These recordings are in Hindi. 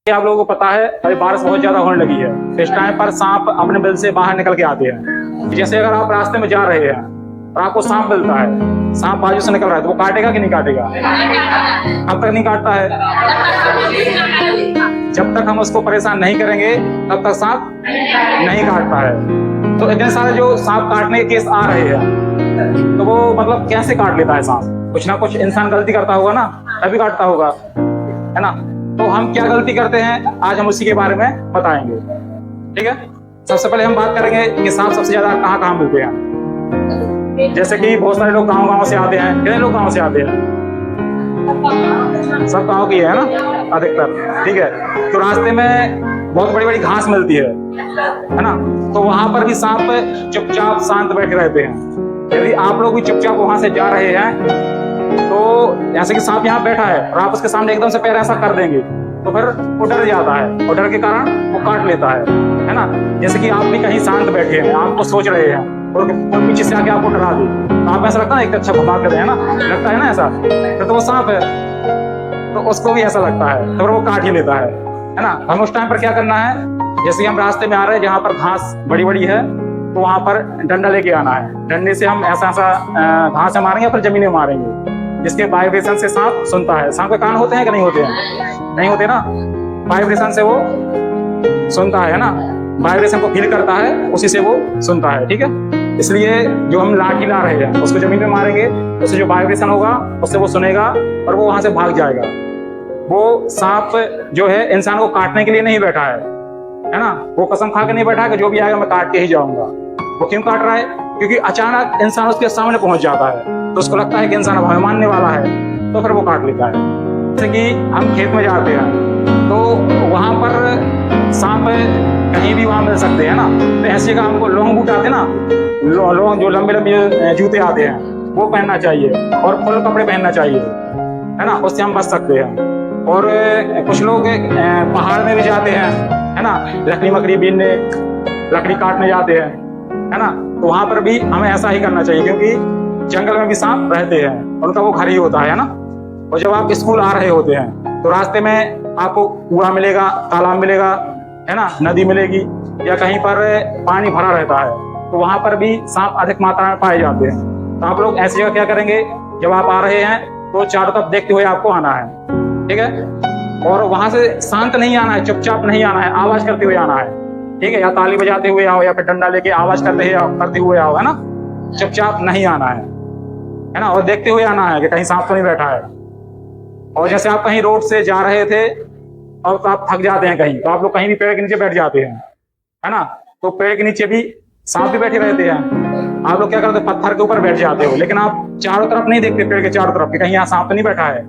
आप लोगों को पता है अभी बारिश बहुत ज्यादा होने लगी है। इस टाइम पर सांप अपने बिल से बाहर निकल के आते हैं। जैसे अगर आप रास्ते में जा रहे हैं और आपको सांप मिलता है, सांप बाजू से निकल रहा है, तो वो काटेगा कि नहीं काटेगा? अब तक नहीं काटता है। जब तक हम उसको परेशान नहीं करेंगे तब तक सांप नहीं काटता है। तो इतने सारे जो सांप काटने के केस आ रहे हैं, तो वो मतलब कैसे काट लेता है सांप? कुछ ना कुछ इंसान गलती करता होगा ना, तभी काटता होगा, है ना? तो हम क्या गलती करते हैं, आज हम उसी के बारे में बताएंगे। ठीक है, सबसे पहले हम बात करेंगे कि सांप सबसे ज्यादा कहाँ कहाँ मिलते हैं। जैसे कि बहुत सारे लोग गांव से आते हैं। कितने लोग गांव से आते हैं? सब गांव की है ना, अधिकतर। ठीक है, तो रास्ते में बहुत बड़ी बड़ी घास मिलती है ना, तो वहां पर भी सांप चुपचाप शांत बैठे रहते हैं। यदि आप लोग भी चुपचाप वहां से जा रहे हैं, तो जैसे कि सांप यहाँ बैठा है और आप उसके सामने एकदम से पैर ऐसा कर देंगे, तो फिर वो डर जाता है और डर के कारण वो काट लेता है ना। जैसे कि आप भी कहीं शांत बैठे हैं, आपको सोच रहे हैं और पीछे से आके आपको डरा दे, तो आप ऐसा लगता है एक अच्छा भगा कर, है ना, लगता है ना ऐसा, तो वो सांप है, तो उसको भी ऐसा लगता है, तो वो काट ही लेता है ना। हम उस टाइम पर क्या करना है, जैसे कि हम रास्ते में आ रहे हैं जहाँ पर घास बड़ी बड़ी है, तो वहां पर डंडा लेके आना है। डंडे से हम ऐसा घास से मारेंगे, फिर जमीन में मारेंगे, जिसके वाइब्रेशन से सांप सुनता है। सांप के कान होते हैं कि नहीं होते हैं? नहीं होते ना, वाइब्रेशन से वो सुनता है ना, वाइब्रेशन को फील करता है, उसी से वो सुनता है। ठीक है, इसलिए जो हम लाठी ला रहे हैं उसको जमीन में मारेंगे, उससे जो वाइब्रेशन होगा उससे वो सुनेगा और वो वहां से भाग जाएगा। वो सांप जो है इंसान को काटने के लिए नहीं बैठा है ना, वो कसम खा के नहीं बैठा है कि जो भी आएगा मैं काट के ही जाऊंगा। वो क्यों काट रहा है? क्योंकि अचानक इंसान उसके सामने पहुंच जाता है, तो उसको लगता है कि इंसान अब हमें मारने वाला है, तो फिर वो काट लेता है। जैसे कि हम खेत में जाते हैं, तो वहां पर सांप कहीं भी वहां मिल सकते हैं ना, तो ऐसी जगह हमको लॉन्ग बूट आते हैं ना, लॉन्ग जो लंबे लंबे जूते आते हैं, वो पहनना चाहिए और फुल कपड़े पहनना चाहिए, है ना, उससे हम बच सकते हैं। और कुछ लोग पहाड़ में भी जाते हैं, है ना, लकड़ी मकड़ी बीनने, लकड़ी काटने जाते हैं, है ना, तो वहां पर भी हमें ऐसा ही करना चाहिए, क्योंकि जंगल में भी सांप रहते हैं, उनका वो घर ही होता है ना। और जब आप स्कूल आ रहे होते हैं, तो रास्ते में आपको कुआं मिलेगा, तालाब मिलेगा, है ना, नदी मिलेगी, या कहीं पर पानी भरा रहता है, तो वहां पर भी सांप अधिक मात्रा में पाए जाते हैं। तो आप लोग ऐसी जगह क्या करेंगे, जब आप आ रहे हैं तो चारों तरफ देखते हुए आपको आना है। ठीक है, और वहां से शांत नहीं आना है, चुपचाप नहीं आना है, आवाज करते हुए आना है। ठीक है, या ताली बजाते हुए आओ, या फिर डंडा लेके आवाज करते हुए आओ, है ना, चुपचाप नहीं आना है ना, और देखते हुए आना है कि कहीं सांप तो नहीं बैठा है। और जैसे आप कहीं रोड से जा रहे थे और तो आप थक जाते हैं कहीं, तो आप लोग कहीं भी पेड़ के नीचे बैठ जाते हैं, है ना, तो पेड़ के नीचे भी सांप भी बैठे रहते हैं। आप लोग क्या करते हो, पत्थर के ऊपर बैठ जाते हो, लेकिन आप चारों तरफ नहीं देखते, पेड़ के चारों तरफ कि कहीं यहाँ सांप तो नहीं बैठा है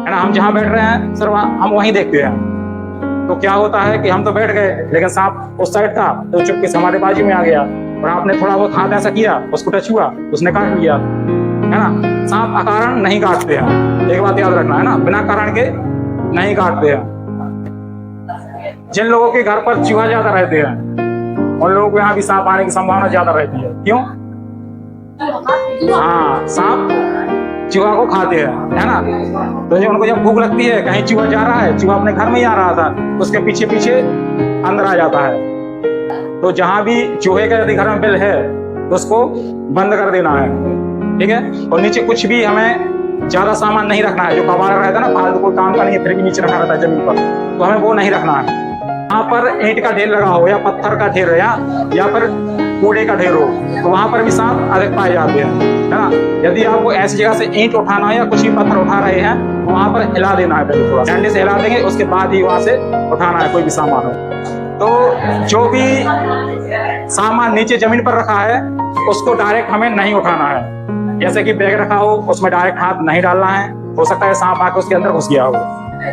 ना। हम जहाँ बैठ रहे हैं सिर्फ हम वहीं देखते हैं। तो क्या होता है कि हम तो बैठ गए, लेकिन सांप उस साइड था, तो चुपके से हमारे बाजू में आ गया, और आपने थोड़ा बहुत हाथ ऐसा किया, उसको टच हुआ, उसने काट लिया, है ना। सांप अकारण नहीं काटते हैं, एक बात याद रखना, है ना, बिना कारण के नहीं काटते हैं। जिन लोगों के घर पर चूहा ज्यादा रहते हैं, उन लोगों को यहाँ भी सांप आने की संभावना ज्यादा रहती है। क्यों? हाँ, सांप चूहा को खाते हैं, है ना। तो जो उनको जब भूख लगती है, कहीं चूहा जा रहा है, चूहा अपने घर में ही आ रहा था, उसके पीछे पीछे अंदर आ जाता है। तो जहां भी चूहे का यदि घर में बिल है, तो उसको बंद कर देना है। ठीक है, और नीचे कुछ भी हमें ज्यादा सामान नहीं रखना है, जो कबाड़ा रहता है ना, फालतू कोई काम का नहीं है, फिर भी नीचे रखा रहता है जमीन पर, तो हमें वो नहीं रखना है। वहां पर ईंट का ढेर लगा हो, या पत्थर का ढेर है, या फिर कूड़े का ढेर हो, तो वहां पर भी सांप अधिक पाए जाते हैं, है ना। यदि आपको ऐसी जगह से ईंट उठाना है या कुछ भी पत्थर उठा रहे हैं, तो वहां पर हिला देना है, पहले थोड़ा डंडे से हिला देंगे, उसके बाद ही वहां से उठाना है कोई भी सामान हो। तो जो भी सामान नीचे जमीन पर रखा है, उसको डायरेक्ट हमें नहीं उठाना है। जैसे कि बैग रखा हो, उसमें डायरेक्ट हाथ नहीं डालना है, हो सकता है सांप आके उसके अंदर घुस गया हो।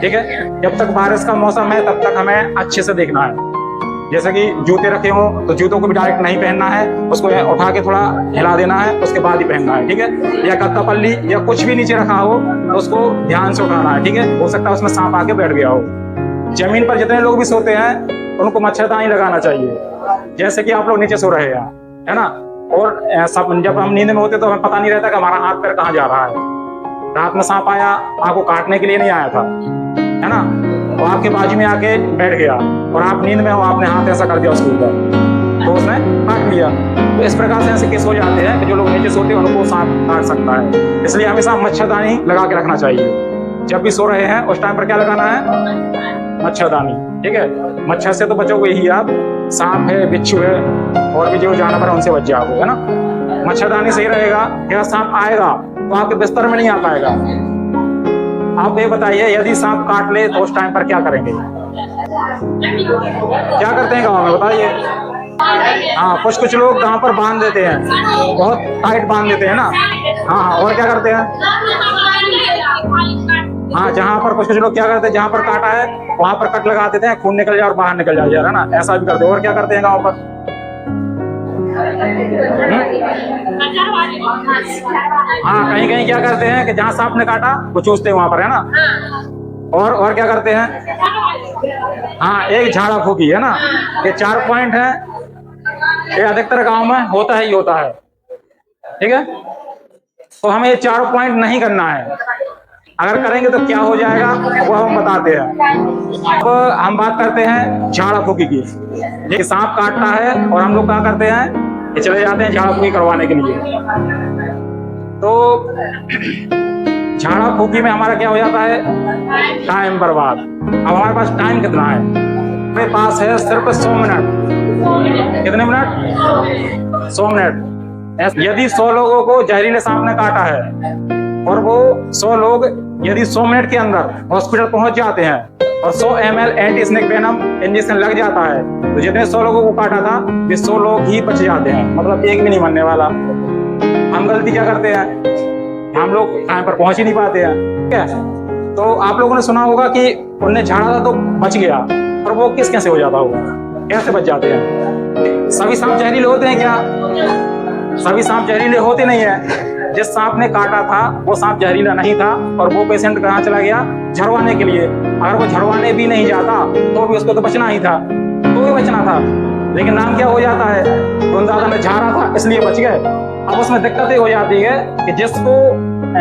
ठीक है, जब तक बारिश का मौसम है तब तक हमें अच्छे से देखना है। जैसे कि जूते रखे हो, तो जूतों को भी डायरेक्ट नहीं पहनना है, उसको उठा के थोड़ा हिला देना है, उसके बाद ही पहनना है। ठीक है, या गत्ता पल्ली या कुछ भी नीचे रखा हो, तो उसको ध्यान से उठाना है। ठीक है, हो सकता है उसमें सांप आके बैठ गया हो। जमीन पर जितने लोग भी सोते हैं, उनको मच्छरदानी लगाना चाहिए, जैसे कि आप लोग नीचे सो रहे हैं, है ना। और सब जब हम नींद में होते तो हमें पता नहीं रहता कि हमारा हाथ पैर कहाँ जा रहा है। रात में सांप आया, आपको काटने के लिए नहीं आया था, है ना। वो आपके बाजू में आके बैठ गया और आप नींद में हो, आपने हाथ ऐसा कर दिया उसके ऊपर, तो उसने काट लिया। तो इस प्रकार से ऐसे केस हो जाते हैं कि जो लोग नीचे सोते हैं उनको सांप काट सकता है। इसलिए हमेशा मच्छरदानी लगा के रखना चाहिए। जब भी सो रहे हैं उस टाइम पर क्या लगाना है? मच्छरदानी। ठीक है, मच्छर से तो बचोगे ही आप, सांप है, बिच्छू है और भी जो जानवर है उनसे बच जाओगे, है ना। मच्छरदानी सही रहेगा। क्या सांप आएगा तो आपके बिस्तर में नहीं आ पाएगा। आप ये बताइए, यदि सांप काट ले तो उस टाइम पर क्या करेंगे? क्या करते हैं गाँव में, बताइए। हाँ, कुछ लोग गाँव पर बांध देते हैं, बहुत टाइट बांध देते हैं ना। हाँ, और क्या करते हैं? हाँ, जहाँ पर कुछ लोग क्या करते हैं, जहाँ पर काटा है वहां पर कट लगा देते हैं, खून निकल जाए और बाहर निकल जाए, है ना, ऐसा भी करते हैं। और क्या करते हैं गाँव पर? हाँ, कहीं कहीं क्या करते हैं कि जहाँ सांप ने काटा वो चूसते हैं वहां पर, है ना। और क्या करते हैं? हाँ, एक झाड़ा फूकी, है ना। ये 4 पॉइंट है, ये अधिकतर गांव में होता ही होता है। ठीक है, तो हमें ये 4 पॉइंट नहीं करना है। अगर करेंगे तो क्या हो जाएगा वो हम बताते हैं। अब हम बात करते हैं झाड़ा फूकी की। ये सांप काटता है और हम लोग क्या करते हैं कि चले जाते हैं झाड़ा फूकी करवाने के लिए। तो झाड़ा फूकी में हमारा क्या हो जाता है? टाइम बर्बाद। अब हमारे पास टाइम कितना है? मेरे पास है सिर्फ 100 मिनट। कितने मिनट? 100 मिनट। यदि 100 लोगों को जहरीले सांप ने काटा है और वो 100 लोग यदि 100 मिनट के अंदर हॉस्पिटल पहुंच जाते हैं और 100 ml anti snake venom injection लग जाता है, तो जितने 100 लोगों को काटा था वे 100 लोग ही बच जाते हैं, मतलब एक भी नहीं मरने वाला। हम गलती क्या करते हैं? हम लोग टाइम पर पहुंच ही नहीं पाते हैं। ठीक है, तो आप लोगों ने सुना होगा कि उनने झाड़ा था तो बच गया, पर वो कैसे हो जाता होगा? कैसे बच जाते हैं? सभी सांप जहरीले होते हैं क्या? सभी सांप जहरीले होते नहीं है। जिस सांप ने काटा था वो सांप जहरीला नहीं था और वो पेशेंट कहाँ चला गया? झड़वाने के लिए। अगर वो झड़वाने भी नहीं जाता तो भी उसको तो बचना ही था, तो भी बचना था, लेकिन नाम क्या हो जाता है? दादा ने झाड़ा था इसलिए बच गए। अब उसमें दिक्कत ये हो जाती है कि जिसको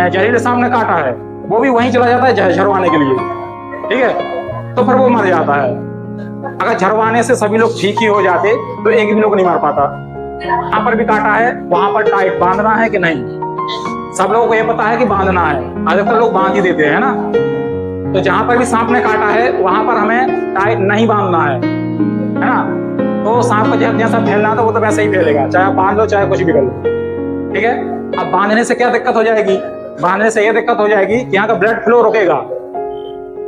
जहरीले सांप ने काटा है वो भी वहीं चला जाता है झड़वाने के लिए। ठीक है, तो फिर वो मर जाता है। अगर झड़वाने से सभी लोग ठीक ही हो जाते तो एक भी लोग नहीं मर पाता। यहाँ पर भी काटा है, वहां पर टाइट बांधना है कि नहीं? सब लोगों को ये पता है कि बांधना है, अधिकतर लोग बांध ही देते हैं ना। तो जहां पर भी सांप ने काटा है वहां पर हमें टाइट नहीं बांधना है ना। तो सांप का जहर जैसा फैलना था वो तो वैसे ही फैलेगा, चाहे आप बांध लो चाहे कुछ भी कर लो। ठीक है, अब बांधने से क्या दिक्कत हो जाएगी? बांधने से ये दिक्कत हो जाएगी कि यहाँ का ब्लड फ्लो रुकेगा,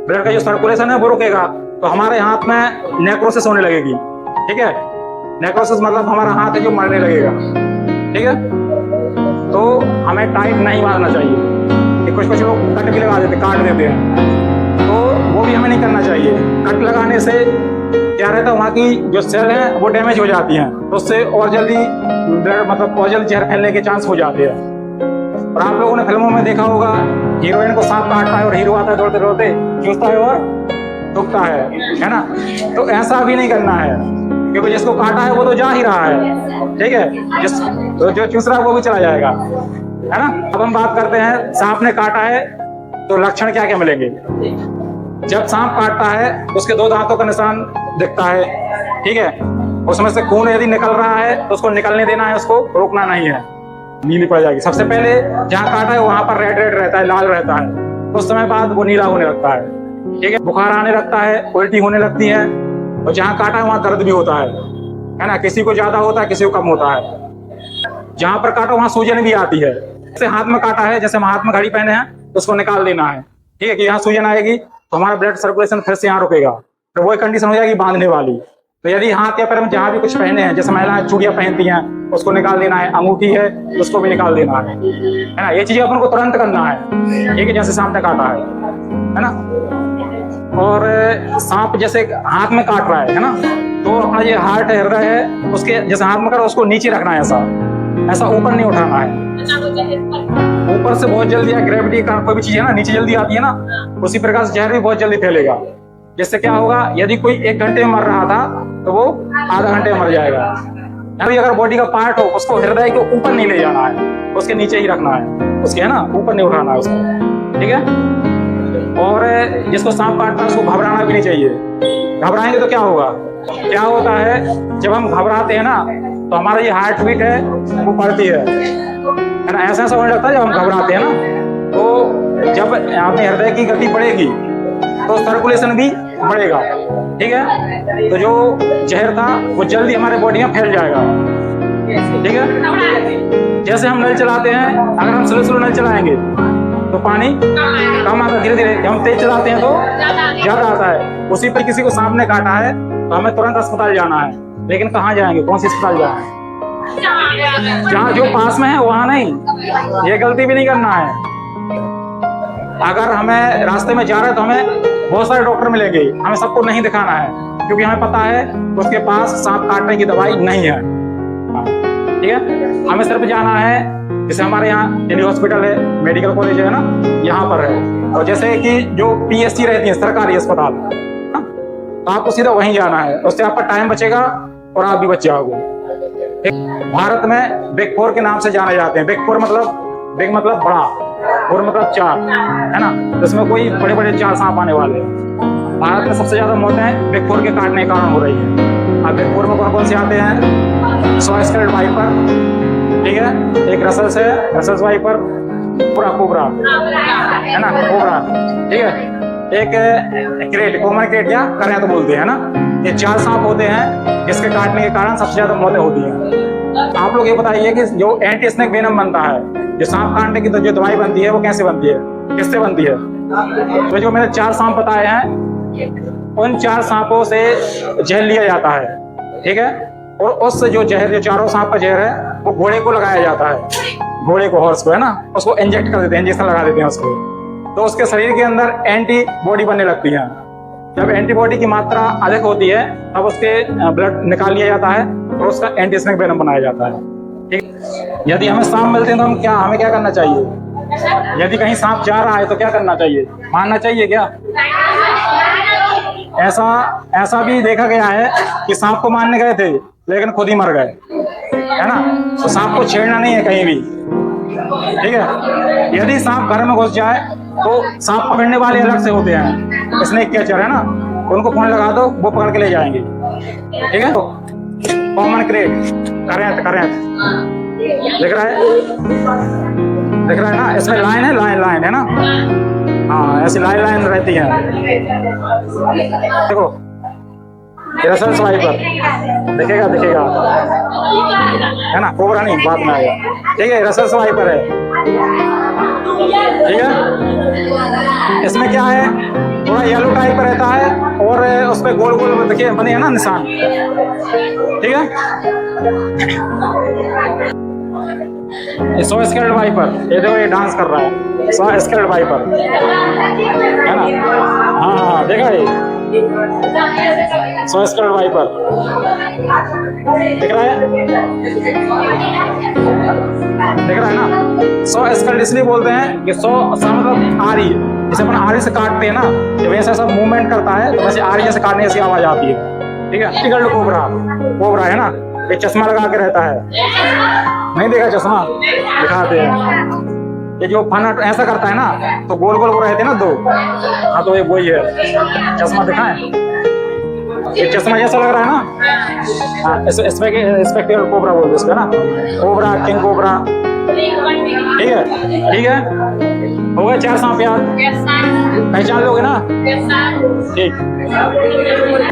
ब्लड का जो सर्कुलेशन है वो रुकेगा, तो हमारे हाथ में नेक्रोसिस होने लगेगी। ठीक है, नेक्रोसिस मतलब हमारा हाथ है जो मरने लगेगा। ठीक है, तो हमें टाइट नहीं बांधना चाहिए। कुछ लोग कट भी लगा देते, काट देते हैं, तो वो भी हमें नहीं करना चाहिए। कट लगाने से क्या रहता है, वहाँ की जो सेल है वो डैमेज हो जाती हैं, तो उससे और जल्दी ब्लड मतलब और जल्दी जहर फैलने के चांस हो जाते हैं। और आप लोगों ने फिल्मों में देखा होगा, हीरोइन को सांप काटता है और हीरो आता है दौड़ते दौड़ते, चूसता है और दुखता है ना। तो ऐसा भी नहीं करना है, क्योंकि जिसको काटा है वो तो जा ही रहा है। ठीक है, तो जो चूस रहा है वो भी चला जाएगा, है ना। अब हम बात करते हैं सांप ने काटा है तो लक्षण क्या क्या मिलेंगे। जब सांप काटता है उसके 2 दांतों का निशान दिखता है। ठीक है, उसमें से खून यदि निकल रहा है तो उसको निकलने देना है, उसको रोकना नहीं है, नीली पड़ जाएगी। सबसे पहले जहाँ काटा है वहां पर रेड रहता है, लाल रहता है, कुछ समय बाद वो नीला होने लगता है। ठीक है, बुखार आने लगता है, उल्टी होने लगती है, और जहाँ काटा है वहां दर्द भी होता है ना। किसी को ज्यादा होता है, किसी को कम होता है। जहां पर काटा वहां सूजन भी आती है। जैसे हाथ में काटा है, जैसे हम हाथ में घड़ी पहने हैं तो उसको निकाल देना है। ठीक है, कि यहाँ सूजन आएगी तो हमारा ब्लड सर्कुलेशन फिर से यहाँ रुकेगा, तो वही कंडीशन हो जाएगी बांधने वाली। तो यदि हाथ या पैर में जहाँ भी कुछ पहने हैं, जैसे महिलाएं चूड़ियां पहनती हैं उसको निकाल देना है, अंगूठी है उसको भी निकाल देना है ना। ये चीजें अपन को तुरंत करना है। ठीक है, जैसे सांप ने काटा है ना। और सांप जैसे हाथ में काट रहा है ना, तो अपना ये हार्ट है, हृदय है, उसके जैसे हाथ में काटा उसको नीचे रखना है, ऐसा ऊपर नहीं उठाना है। ऊपर से बहुत जल्दी ग्रेविटी का कोई भी चीज है ना नीचे जल्दी आती है ना, उसी प्रकार से जहर भी बहुत जल्दी फैलेगा। जिससे क्या होगा, यदि कोई 1 घंटे में मर रहा था तो वो आधा घंटे में मर जाएगा। यानी अगर बॉडी का पार्ट हो उसको हृदय के ऊपर नहीं ले जाना है, उसके नीचे ही रखना है, उसके है ना ऊपर नहीं उठाना है उसको। ठीक है, और जिसको सांप काटता है उसको घबराना भी नहीं चाहिए। घबराएंगे तो क्या होगा? क्या होता है, जब हम घबराते हैं ना तो हमारा ये हार्ट बीट है वो बढ़ती है ना। ऐसा ऐसा होने लगता है जब हम घबराते हैं ना, तो जब आपने हृदय की गति बढ़ेगी तो सर्कुलेशन भी बढ़ेगा। ठीक है, तो जो जहर था वो जल्दी हमारे बॉडी में फैल जाएगा। ठीक है, जैसे हम नल चलाते हैं, अगर हम स्लो स्लो नल चलाएंगे तो पानी कम आता है, धीरे धीरे। जब हम तेज चलाते हैं तो ज्यादा आता है। उसी पर किसी को सांप ने काटा है तो हमें तुरंत अस्पताल जाना है, लेकिन कहाँ जाएंगे, कौन सी अस्पताल जाएंगे? जहाँ जो पास में है वहां नहीं। ये गलती भी नहीं करना है। अगर हमें रास्ते में जा रहे हैं तो हमें बहुत सारे डॉक्टर मिलेंगे, हमें सबको नहीं दिखाना है, क्योंकि हमें पता है उसके पास सांप काटने की दवाई नहीं है। ठीक है, हमें सिर्फ जाना है, जैसे हमारे यहाँ दिल्ली हॉस्पिटल है, मेडिकल कॉलेज है ना, यहाँ पर है। और जैसे कि जो PSC रहती है सरकारी अस्पताल, तो आपको सीधा वहीं जाना है, उससे आपका टाइम बचेगा और आप भी बच जाओगे। भारत में बिग 4 के नाम से जाने जाते हैं। बिग 4 मतलब, बिग मतलब बड़ा और मतलब 4 है ना, जिसमें कोई बड़े बड़े 4 सांप आने वाले हैं। भारत में सबसे ज्यादा मौतें बिग 4 के काटने के कारण हो रही है। अब बिग 4 में कौन कौन से आते हैं? सॉ स्केल्ड वाइपर, ठीक है, एक रसल्स है, रसल्स वाइपर, पूरा कोबरा है ना, कोबरा, ठीक है, एक क्रेट, कॉमन क्रेट या करें तो बोलते हैं ना। ये 4 सांप होते हैं जिसके काटने के कारण सबसे ज्यादा मौतें होती हैं। आप लोग ये बताइए कि जो एंटी स्नेक वेनम बनता है, जो सांप काटने की जो दवाई बनती है, वो कैसे बनती है, किससे बनती है? तो जो मैंने 4 सांप बताए हैं, उन 4 सांपों से जहर लिया जाता है। ठीक है, और उससे जो जहर, जो चारों सांप का जहर है, वो घोड़े को लगाया जाता है। घोड़े को, हॉर्स को है ना, उसको इंजेक्ट कर देते हैं, इंजेक्शन लगा देते हैं उसको, तो उसके शरीर के अंदर एंटीबॉडी बनने लगती है। जब एंटीबॉडी की मात्रा अधिक होती है तब उसके ब्लड निकाल लिया जाता है और उसका एंटी स्नेक वेनम बनाया जाता है। ठीक, यदि हमें सांप मिलते हैं तो हमें क्या करना चाहिए? यदि कहीं सांप जा रहा है तो क्या करना चाहिए? मारना चाहिए क्या? ऐसा भी देखा गया है कि सांप को मारने गए थे लेकिन खुद ही मर गए, है ना। तो सांप को छेड़ना नहीं है कहीं भी। ठीक है, यदि सांप घर में घुस जाए तो सांप पकड़ने वाले अलग से होते हैं, स्नेक कैचर है ना, उनको फोन लगा दो, वो पकड़ के ले जाएंगे। ठीक है, तो कॉमन क्रेट, करेंट दिख रहा है ना, इसमें लाइन है ना, हाँ, ऐसी लाइन रहती है। देखो, रसल्स वाइपर दिखेगा है ना, कोबरा नहीं, बाद में आएगा। ठीक है, रसल्स वाइपर है। ठीक है, इसमें क्या है, थोड़ा येलो टाइप रहता है और उस पर गोल गोल देखिए बने है ना निशान। ठीक है, ये सॉ स्केल्ड वाइपर, ये देखो ये डांस कर रहा है, सॉ स्केल्ड वाइपर है ना, हाँ देखा ये सॉ स्केल्ड वाइपर दिख रहा है ना। सॉ स्केल्ड इसलिए बोलते हैं कि सॉ मतलब आरी, जैसे अपन आरी से काटते हैं ना, जब ऐसा ऐसा मूवमेंट करता है तो वैसे आरी जैसे काटने जैसी आवाज आती है। ठीक है, टिगल्ड कोबरा है ना, ये चश्मा लगा के रहता है, नहीं देखा चश्मा, दिखाते हैं। ये जो फन ऐसा करता है ना, तो गोल गोल वो रहते हैं ना 2, हाँ तो ये वही है, चश्मा दिखाएं, ये चश्मा जैसा लग रहा है ना, हाँ, स्पेक्टिकल कोबरा बोलते हैं इसका ना, कोबरा, किंग कोबरा। ठीक है, हो गए 4 सांप याद, पहचान लोगे ना? ठीक।